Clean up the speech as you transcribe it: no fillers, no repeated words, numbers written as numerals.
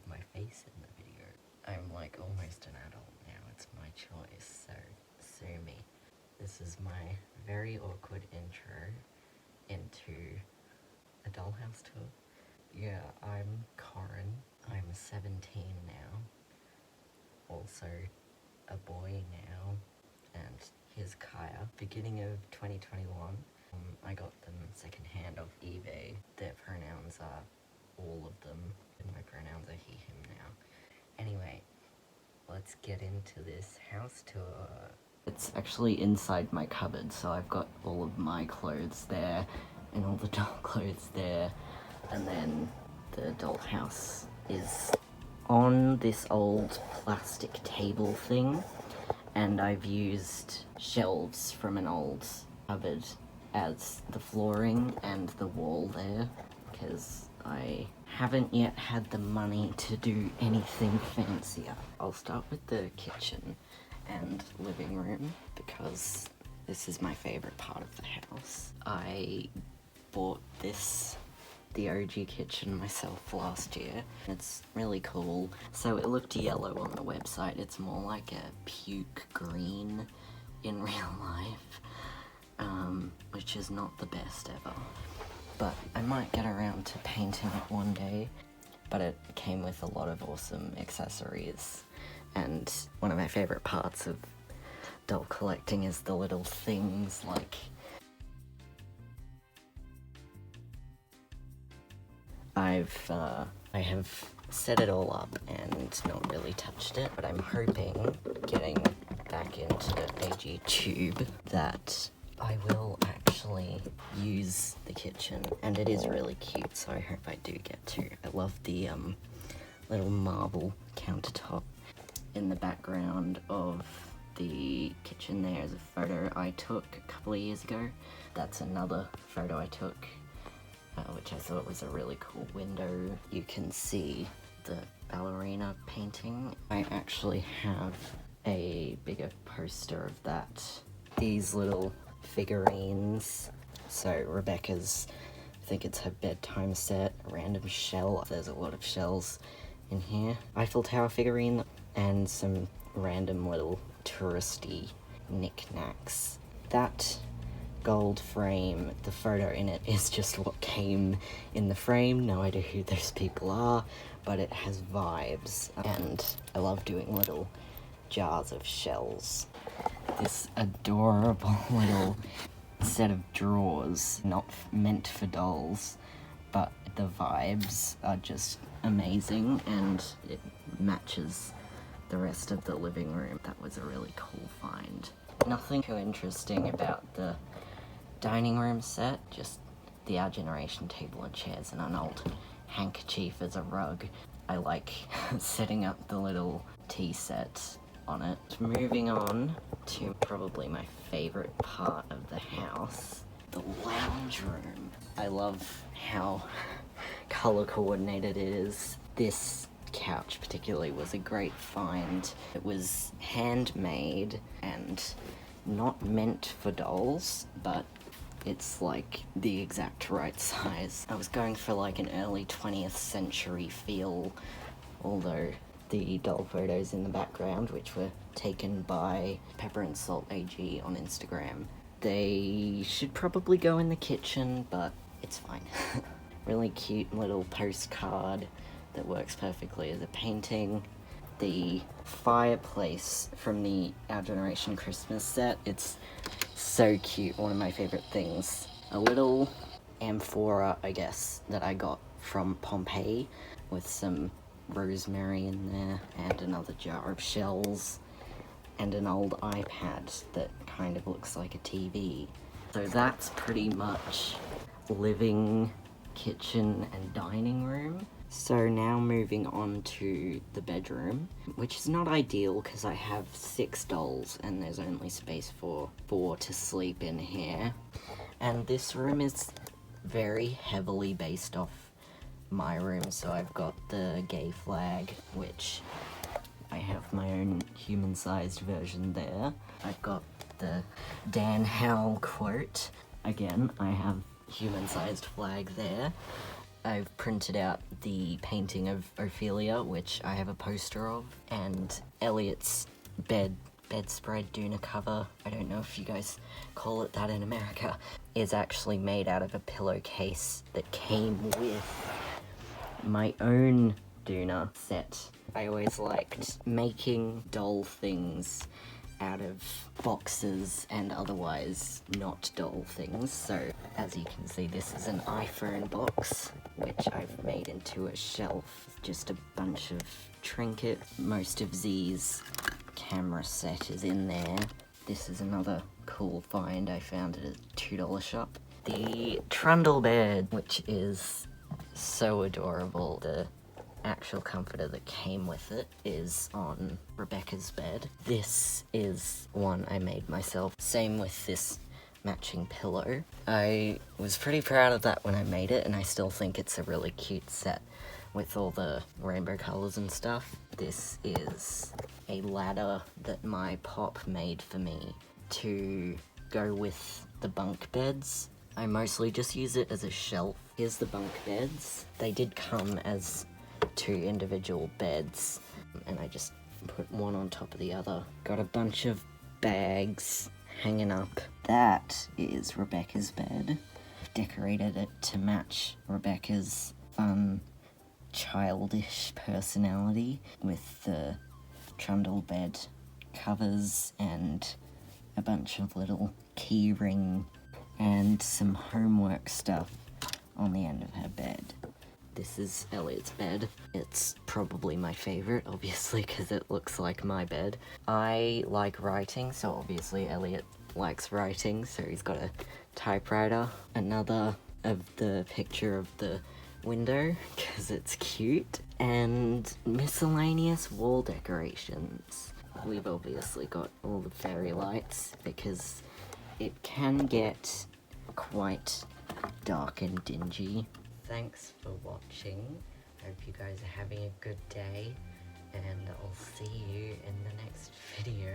my face in the video. I'm like almost an adult now, it's my choice, so sue me. This is my very awkward intro into a dollhouse tour. Yeah, I'm Corin, I'm 17 now, also a boy now, and here's Kaya. Beginning of 2021, I got them secondhand off eBay. Their pronouns are all of them, and my pronouns are he, him now. Anyway, let's get into this house tour. It's actually inside my cupboard, so I've got all of my clothes there, and all the doll clothes there, and then the dollhouse is on this old plastic table thing, and I've used shelves from an old cupboard as the flooring and the wall there, because I haven't yet had the money to do anything fancier. I'll start with the kitchen and living room, because this is my favorite part of the house. I bought the OG kitchen myself last year. It's really cool. So it looked yellow on the website. It's more like a puke green in real life, which is not the best ever. But I might get around to painting it one day. But it came with a lot of awesome accessories. And one of my favorite parts of doll collecting is the little things like I have set it all up and not really touched it, but I'm hoping, getting back into the AG tube, that I will actually use the kitchen, and it is really cute, so I hope I do get to. I love the little marble countertop. In the background of the kitchen there is a photo I took a couple of years ago. That's another photo I took, which I thought was a really cool window. You can see the ballerina painting. I actually have a bigger poster of that. These little figurines. So Rebecca's, I think it's her bedtime set, a random shell. There's a lot of shells in here. Eiffel Tower figurine, and some random little touristy knickknacks. That gold frame, the photo in it is just what came in the frame. No idea who those people are, but it has vibes, and I love doing little jars of shells. This adorable little set of drawers, not meant for dolls, but the vibes are just amazing, and it matches the rest of the living room. That was a really cool find. Nothing too interesting about the dining room set, just the Our Generation table and chairs and an old handkerchief as a rug. I like setting up the little tea set on it. Moving on to probably my favorite part of the house, the lounge room. I love how color coordinated it is. This couch particularly was a great find. It was handmade and not meant for dolls, but it's like the exact right size. I was going for like an early 20th century feel, although the doll photos in the background, which were taken by Pepper and Salt AG on Instagram, they should probably go in the kitchen, but it's fine. Really cute little postcard that works perfectly as a painting. The fireplace from the Our Generation Christmas set, it's so cute, one of my favorite things. A little amphora, I guess, that I got from Pompeii with some rosemary in there, and another jar of shells, and an old iPad that kind of looks like a TV. So that's pretty much living, kitchen, and dining room. So now moving on to the bedroom, which is not ideal because I have 6 dolls and there's only space for 4 to sleep in here. And this room is very heavily based off my room, so I've got the gay flag, which I have my own human-sized version there. I've got the Dan Howell quote. Again, I have human-sized flag there. I've printed out the painting of Ophelia, which I have a poster of, and Elliot's bedspread doona cover, I don't know if you guys call it that in America, is actually made out of a pillowcase that came with my own doona set. I always liked making doll things out of boxes and otherwise not doll things. So as you can see, this is an iPhone box, which I've made into a shelf. Just a bunch of trinkets. Most of Z's camera set is in there. This is another cool find I found at a $2 shop. The trundle bed, which is so adorable. The actual comforter that came with it is on Rebecca's bed. This is one I made myself. Same with this matching pillow. I was pretty proud of that when I made it, and I still think it's a really cute set with all the rainbow colors and stuff. This is a ladder that my pop made for me to go with the bunk beds. I mostly just use it as a shelf. Here's the bunk beds. They did come as 2 individual beds, and I just put one on top of the other. Got a bunch of bags hanging up. That is Rebecca's bed. Decorated it to match Rebecca's fun, childish personality with the trundle bed covers and a bunch of little key ring and some homework stuff on the end of her bed. This is Elliot's bed. It's probably my favorite, obviously, because it looks like my bed. I like writing, so obviously Elliot likes writing, so he's got a typewriter. Another of the picture of the window, because it's cute. And miscellaneous wall decorations. We've obviously got all the fairy lights, because it can get quite dark and dingy. Thanks for watching. Hope you guys are having a good day, and I'll see you in the next video.